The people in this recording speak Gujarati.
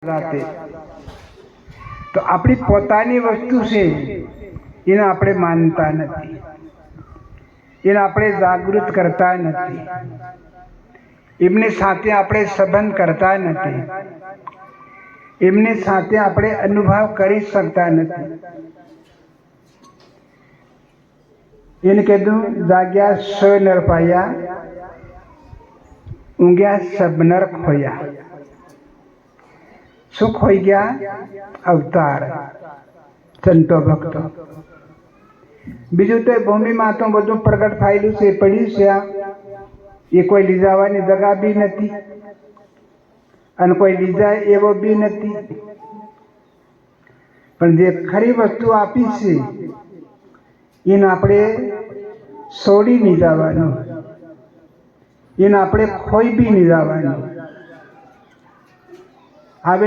રાતે તો આપણી પોતાની વસ્તુ છે એને આપણે માનતા નથી, એને આપણે જાગૃત કરતા નથી, એમની સાથે આપણે સંબંધ કરતા નથી, એમની સાથે આપણે અનુભવ કરી શકતા નથી. એને કીધું જાગ્યા સો નર પાયા, ઊંઘ્યા સબ નર ખોયા. શું ખોઈ ગયા? અવતાર, સંતો ભક્તો. બીજું તો ભૂમિમાં તો બધું પ્રગટ થયેલું છે, પડ્યું છે. એ કોઈ લીધાવાની જગા બી નથી અને કોઈ લીધા એવો બી નથી. પણ જે ખરી વસ્તુ આપી છે એને આપણે છોડી નહીં જવાનું, એને આપણે ખોઈ બી નહીં જવાનું.